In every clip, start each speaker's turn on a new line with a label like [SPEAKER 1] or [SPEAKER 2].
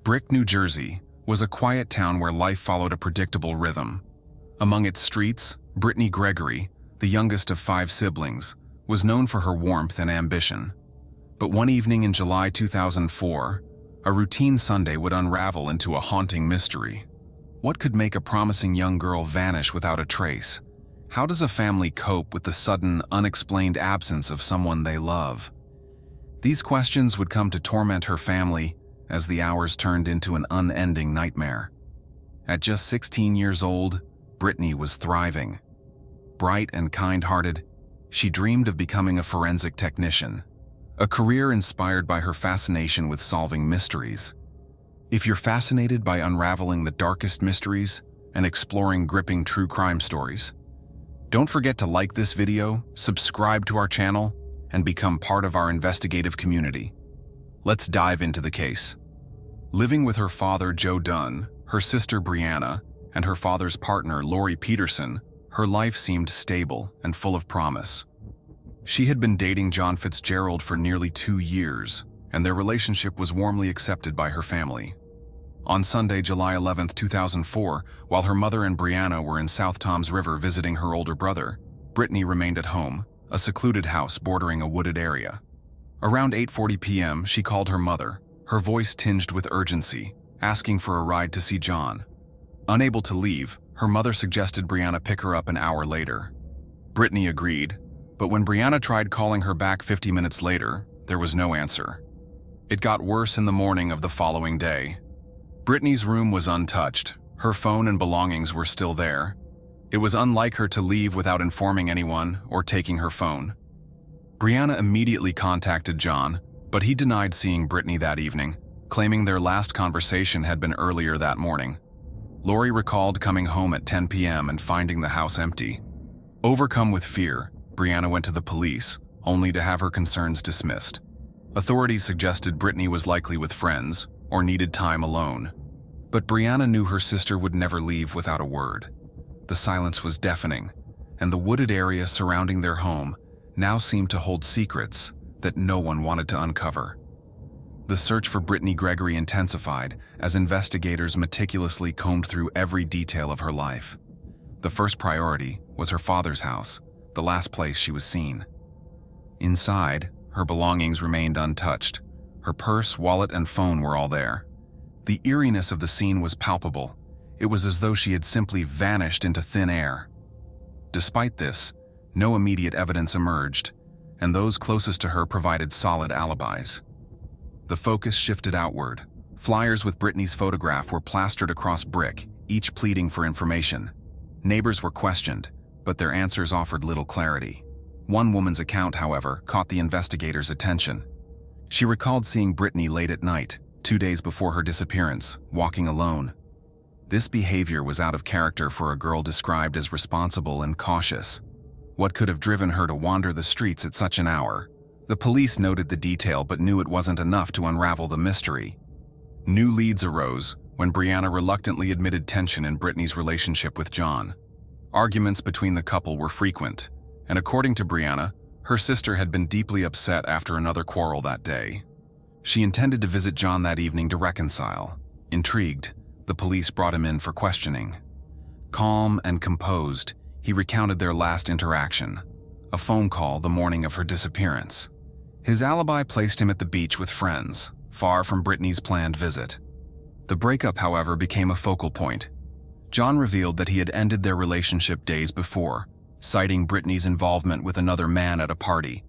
[SPEAKER 1] Brick, New Jersey, was a quiet town where life followed a predictable rhythm. Among its streets, Brittney Gregory, the youngest of 5 siblings, was known for her warmth and ambition. But one evening in July 2004, a routine Sunday would unravel into a haunting mystery. What could make a promising young girl vanish without a trace? How does a family cope with the sudden, unexplained absence of someone they love? These questions would come to torment her family as the hours turned into an unending nightmare. At just 16 years old, Brittney was thriving. Bright and kind-hearted, she dreamed of becoming a forensic technician, a career inspired by her fascination with solving mysteries. If you're fascinated by unraveling the darkest mysteries and exploring gripping true crime stories, don't forget to like this video, subscribe to our channel, and become part of our investigative community. Let's dive into the case. Living with her father, Joe Dunn, her sister Brianna, and her father's partner, Lori Peterson, her life seemed stable and full of promise. She had been dating John Fitzgerald for nearly 2 years, and their relationship was warmly accepted by her family. On Sunday, July 11, 2004, while her mother and Brianna were in South Toms River visiting her older brother, Brittney remained at home, a secluded house bordering a wooded area. Around 8:40 p.m., she called her mother, her voice tinged with urgency, asking for a ride to see John. Unable to leave, her mother suggested Brianna pick her up an hour later. Brittney agreed, but when Brianna tried calling her back 50 minutes later, there was no answer. It got worse in the morning of the following day. Brittney's room was untouched. Her phone and belongings were still there. It was unlike her to leave without informing anyone or taking her phone. Brianna immediately contacted John, but he denied seeing Brittney that evening, claiming their last conversation had been earlier that morning. Lori recalled coming home at 10 p.m. and finding the house empty. Overcome with fear, Brianna went to the police, only to have her concerns dismissed. Authorities suggested Brittney was likely with friends or needed time alone. But Brianna knew her sister would never leave without a word. The silence was deafening, and the wooded area surrounding their home now seemed to hold secrets that no one wanted to uncover. The search for Brittney Gregory intensified as investigators meticulously combed through every detail of her life. The first priority was her father's house, the last place she was seen. Inside, her belongings remained untouched. Her purse, wallet, and phone were all there. The eeriness of the scene was palpable. It was as though she had simply vanished into thin air. Despite this, no immediate evidence emerged, and those closest to her provided solid alibis. The focus shifted outward. Flyers with Brittney's photograph were plastered across Brick, each pleading for information. Neighbors were questioned, but their answers offered little clarity. One woman's account, however, caught the investigators' attention. She recalled seeing Brittney late at night, 2 days before her disappearance, walking alone. This behavior was out of character for a girl described as responsible and cautious. What could have driven her to wander the streets at such an hour? The police noted the detail but knew it wasn't enough to unravel the mystery. New leads arose when Brianna reluctantly admitted tension in Brittney's relationship with John. Arguments between the couple were frequent, and according to Brianna, her sister had been deeply upset after another quarrel that day. She intended to visit John that evening to reconcile. Intrigued, the police brought him in for questioning. Calm and composed, he recounted their last interaction, a phone call the morning of her disappearance. His alibi placed him at the beach with friends, far from Brittney's planned visit. The breakup, however, became a focal point. John revealed that he had ended their relationship days before, citing Brittney's involvement with another man at a party.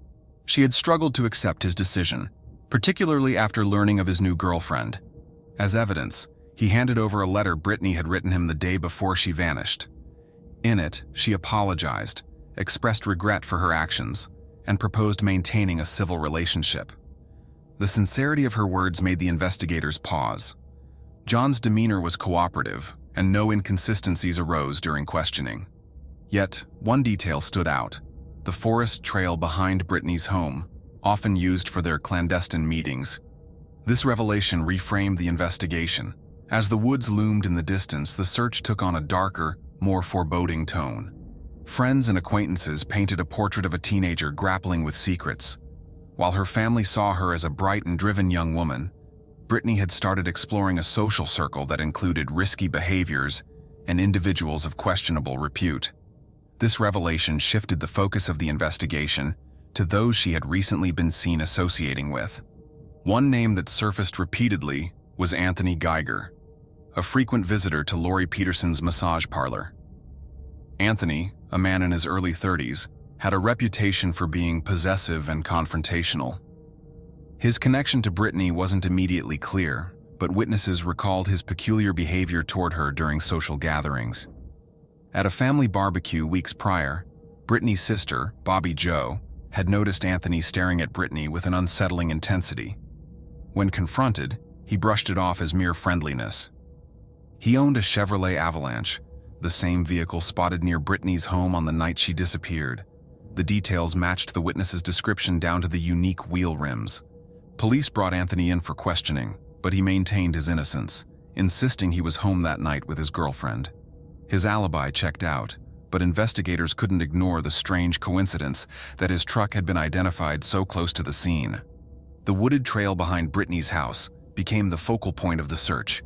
[SPEAKER 1] She had struggled to accept his decision, particularly after learning of his new girlfriend. As evidence, he handed over a letter Brittney had written him the day before she vanished. In it, she apologized, expressed regret for her actions, and proposed maintaining a civil relationship. The sincerity of her words made the investigators pause. John's demeanor was cooperative, and no inconsistencies arose during questioning. Yet, one detail stood out: the forest trail behind Brittney's home, often used for their clandestine meetings. This revelation reframed the investigation. As the woods loomed in the distance, the search took on a darker, more foreboding tone. Friends and acquaintances painted a portrait of a teenager grappling with secrets. While her family saw her as a bright and driven young woman, Brittney had started exploring a social circle that included risky behaviors and individuals of questionable repute. This revelation shifted the focus of the investigation to those she had recently been seen associating with. One name that surfaced repeatedly was Anthony Geiger, a frequent visitor to Lori Peterson's massage parlor. Anthony, a man in his early 30s, had a reputation for being possessive and confrontational. His connection to Brittney wasn't immediately clear, but witnesses recalled his peculiar behavior toward her during social gatherings. At a family barbecue weeks prior, Brittney's sister, Bobby Jo, had noticed Anthony staring at Brittney with an unsettling intensity. When confronted, he brushed it off as mere friendliness. He owned a Chevrolet Avalanche, the same vehicle spotted near Brittney's home on the night she disappeared. The details matched the witness's description down to the unique wheel rims. Police brought Anthony in for questioning, but he maintained his innocence, insisting he was home that night with his girlfriend. His alibi checked out, but investigators couldn't ignore the strange coincidence that his truck had been identified so close to the scene. The wooded trail behind Brittney's house became the focal point of the search.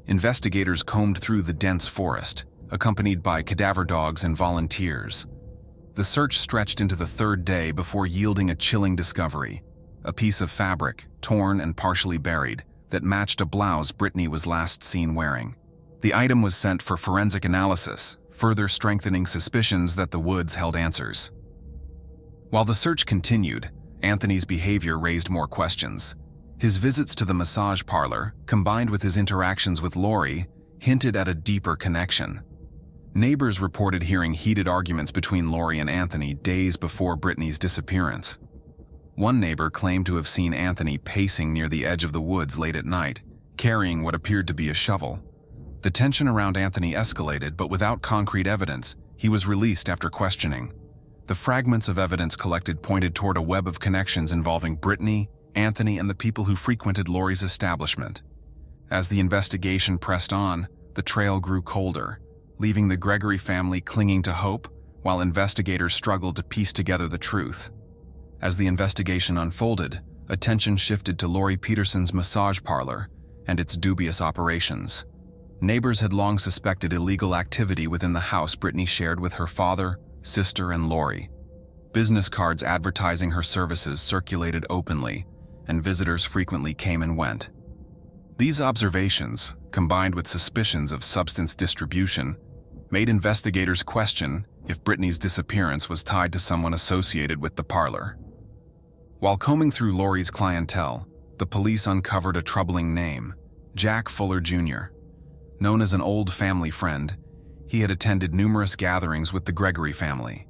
[SPEAKER 1] Investigators combed through the dense forest, accompanied by cadaver dogs and volunteers. The search stretched into the third day before yielding a chilling discovery: a piece of fabric, torn and partially buried, that matched a blouse Brittney was last seen wearing. The item was sent for forensic analysis, further strengthening suspicions that the woods held answers. While the search continued, Anthony's behavior raised more questions. His visits to the massage parlor, combined with his interactions with Lori, hinted at a deeper connection. Neighbors reported hearing heated arguments between Lori and Anthony days before Brittney's disappearance. One neighbor claimed to have seen Anthony pacing near the edge of the woods late at night, carrying what appeared to be a shovel. The tension around Anthony escalated, but without concrete evidence, he was released after questioning. The fragments of evidence collected pointed toward a web of connections involving Brittney, Anthony, and the people who frequented Lori's establishment. As the investigation pressed on, the trail grew colder, leaving the Gregory family clinging to hope, while investigators struggled to piece together the truth. As the investigation unfolded, attention shifted to Lori Peterson's massage parlor and its dubious operations. Neighbors had long suspected illegal activity within the house Brittney shared with her father, sister, and Lori. Business cards advertising her services circulated openly, and visitors frequently came and went. These observations, combined with suspicions of substance distribution, made investigators question if Brittney's disappearance was tied to someone associated with the parlor. While combing through Lori's clientele, the police uncovered a troubling name: Jack Fuller Jr. Known as an old family friend, he had attended numerous gatherings with the Gregory family.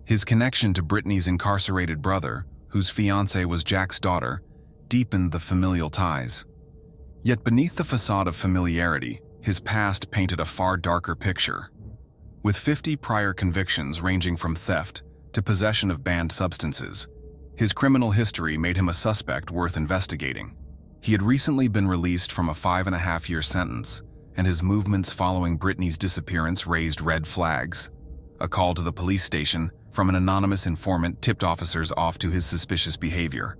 [SPEAKER 1] His connection to Brittney's incarcerated brother, whose fiancée was Jack's daughter, deepened the familial ties. Yet beneath the facade of familiarity, his past painted a far darker picture. With 50 prior convictions ranging from theft to possession of banned substances, his criminal history made him a suspect worth investigating. He had recently been released from a 5.5-year sentence, and his movements following Brittney's disappearance raised red flags. A call to the police station from an anonymous informant tipped officers off to his suspicious behavior.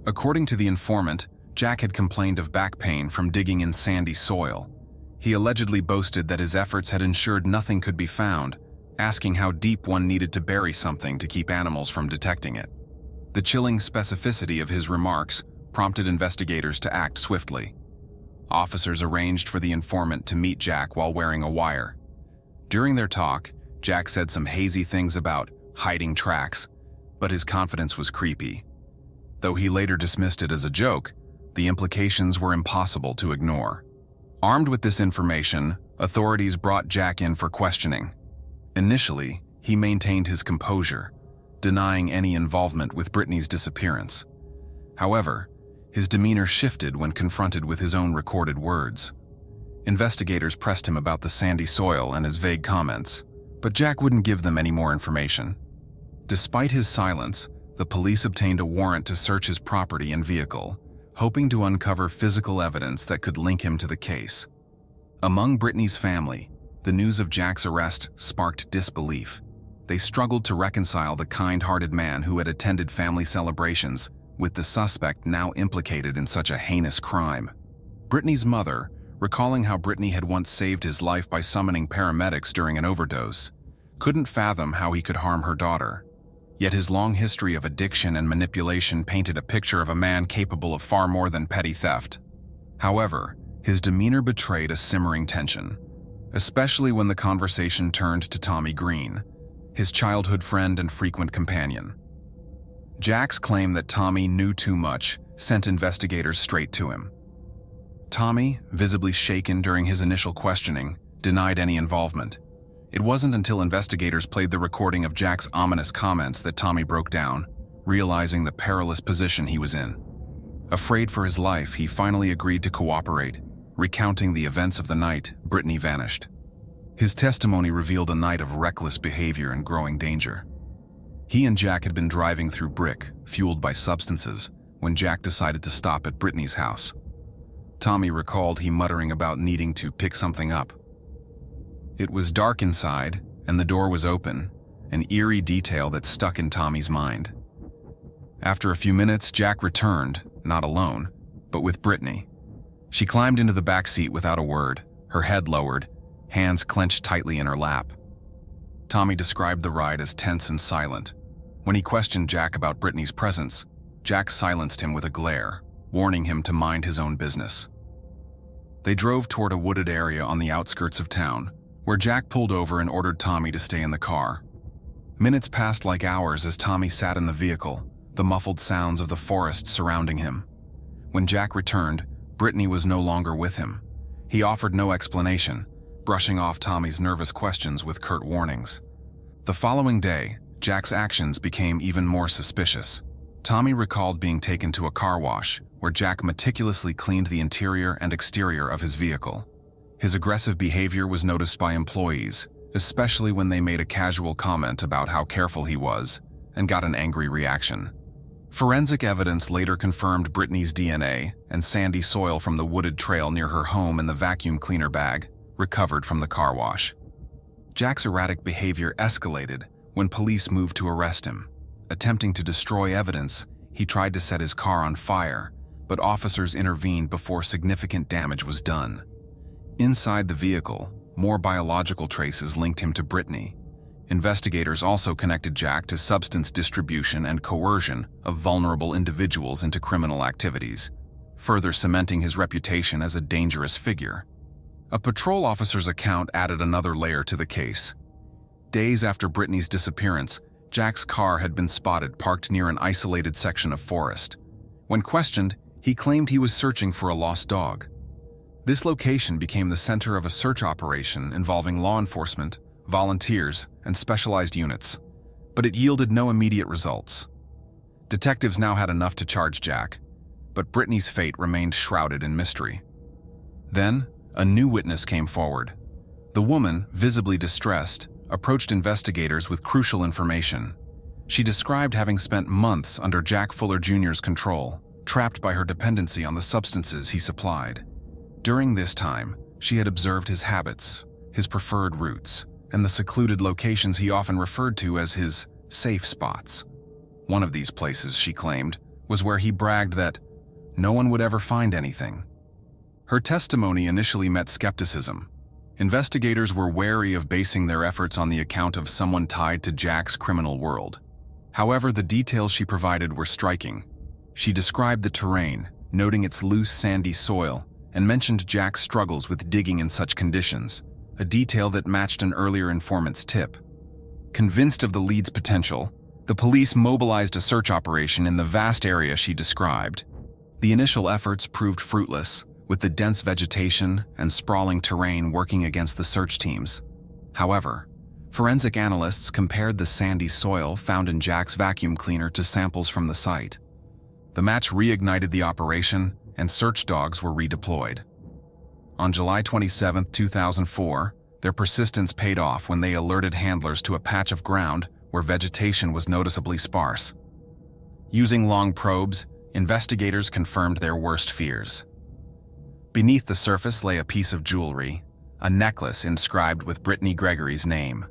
[SPEAKER 1] According to the informant, Jack had complained of back pain from digging in sandy soil. He allegedly boasted that his efforts had ensured nothing could be found, asking how deep one needed to bury something to keep animals from detecting it. The chilling specificity of his remarks prompted investigators to act swiftly. Officers arranged for the informant to meet Jack while wearing a wire. During their talk, Jack said some hazy things about hiding tracks, but his confidence was creepy. Though he later dismissed it as a joke, the implications were impossible to ignore. Armed with this information, authorities brought Jack in for questioning. Initially, he maintained his composure, denying any involvement with Brittney's disappearance. However, his demeanor shifted when confronted with his own recorded words. Investigators pressed him about the sandy soil and his vague comments, but Jack wouldn't give them any more information. Despite his silence, the police obtained a warrant to search his property and vehicle, hoping to uncover physical evidence that could link him to the case. Among Brittney's family, the news of Jack's arrest sparked disbelief. They struggled to reconcile the kind-hearted man who had attended family celebrations with the suspect now implicated in such a heinous crime. Brittney's mother, recalling how Brittney had once saved his life by summoning paramedics during an overdose, couldn't fathom how he could harm her daughter. Yet his long history of addiction and manipulation painted a picture of a man capable of far more than petty theft. However, his demeanor betrayed a simmering tension, especially when the conversation turned to Tommy Green, his childhood friend and frequent companion. Jack's claim that Tommy knew too much sent investigators straight to him. Tommy, visibly shaken during his initial questioning, denied any involvement. It wasn't until investigators played the recording of Jack's ominous comments that Tommy broke down, realizing the perilous position he was in. Afraid for his life, he finally agreed to cooperate, recounting the events of the night Brittney vanished. His testimony revealed a night of reckless behavior and growing danger. He and Jack had been driving through Brick, fueled by substances, when Jack decided to stop at Brittney's house. Tommy recalled he muttering about needing to pick something up. It was dark inside, and the door was open, an eerie detail that stuck in Tommy's mind. After a few minutes, Jack returned, not alone, but with Brittney. She climbed into the back seat without a word, her head lowered, hands clenched tightly in her lap. Tommy described the ride as tense and silent. When he questioned Jack about Brittney's presence, Jack silenced him with a glare, warning him to mind his own business. They drove toward a wooded area on the outskirts of town, where Jack pulled over and ordered Tommy to stay in the car. Minutes passed like hours as Tommy sat in the vehicle, the muffled sounds of the forest surrounding him. When Jack returned, Brittney was no longer with him. He offered no explanation, brushing off Tommy's nervous questions with curt warnings. The following day, Jack's actions became even more suspicious. Tommy recalled being taken to a car wash, where Jack meticulously cleaned the interior and exterior of his vehicle. His aggressive behavior was noticed by employees, especially when they made a casual comment about how careful he was, and got an angry reaction. Forensic evidence later confirmed Brittney's DNA and sandy soil from the wooded trail near her home in the vacuum cleaner bag, recovered from the car wash. Jack's erratic behavior escalated when police moved to arrest him. Attempting to destroy evidence, he tried to set his car on fire, but officers intervened before significant damage was done. Inside the vehicle, more biological traces linked him to Brittney. Investigators also connected Jack to substance distribution and coercion of vulnerable individuals into criminal activities, further cementing his reputation as a dangerous figure. A patrol officer's account added another layer to the case. Days after Brittney's disappearance, Jack's car had been spotted parked near an isolated section of forest. When questioned, he claimed he was searching for a lost dog. This location became the center of a search operation involving law enforcement, volunteers, and specialized units, but it yielded no immediate results. Detectives now had enough to charge Jack, but Brittney's fate remained shrouded in mystery. Then, a new witness came forward. The woman, visibly distressed, approached investigators with crucial information. She described having spent months under Jack Fuller Jr.'s control, trapped by her dependency on the substances he supplied. During this time, she had observed his habits, his preferred routes, and the secluded locations he often referred to as his safe spots. One of these places, she claimed, was where he bragged that no one would ever find anything. Her testimony initially met skepticism. Investigators were wary of basing their efforts on the account of someone tied to Jack's criminal world. However, the details she provided were striking. She described the terrain, noting its loose, sandy soil, and mentioned Jack's struggles with digging in such conditions, a detail that matched an earlier informant's tip. Convinced of the lead's potential, the police mobilized a search operation in the vast area she described. The initial efforts proved fruitless, with the dense vegetation and sprawling terrain working against the search teams. However, forensic analysts compared the sandy soil found in Jack's vacuum cleaner to samples from the site. The match reignited the operation, and search dogs were redeployed. On July 27, 2004, their persistence paid off when they alerted handlers to a patch of ground where vegetation was noticeably sparse. Using long probes, investigators confirmed their worst fears. Beneath the surface lay a piece of jewelry, a necklace inscribed with Brittney Gregory's name.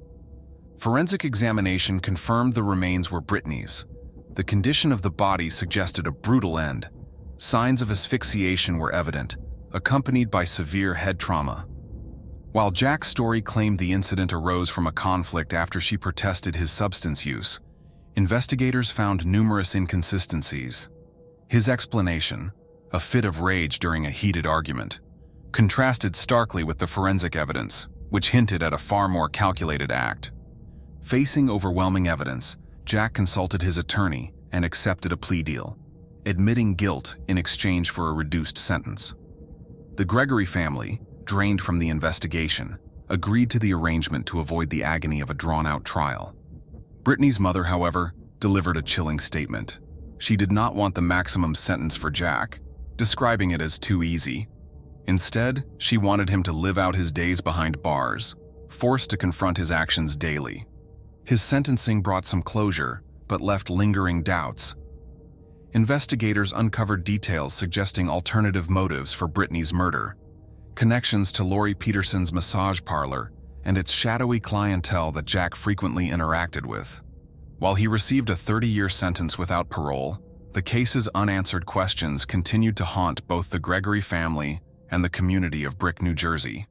[SPEAKER 1] Forensic examination confirmed the remains were Brittney's, The condition of the body suggested a brutal end. Signs of asphyxiation were evident, accompanied by severe head trauma. While Jack's story claimed the incident arose from a conflict after she protested his substance use, investigators found numerous inconsistencies. His explanation, a fit of rage during a heated argument, contrasted starkly with the forensic evidence, which hinted at a far more calculated act. Facing overwhelming evidence, Jack consulted his attorney and accepted a plea deal, admitting guilt in exchange for a reduced sentence. The Gregory family, drained from the investigation, agreed to the arrangement to avoid the agony of a drawn-out trial. Brittney's mother, however, delivered a chilling statement. She did not want the maximum sentence for Jack, describing it as too easy. Instead, she wanted him to live out his days behind bars, forced to confront his actions daily. His sentencing brought some closure, but left lingering doubts. Investigators uncovered details suggesting alternative motives for Brittney's murder, connections to Lori Peterson's massage parlor, and its shadowy clientele that Jack frequently interacted with. While he received a 30-year sentence without parole, the case's unanswered questions continued to haunt both the Gregory family and the community of Brick, New Jersey.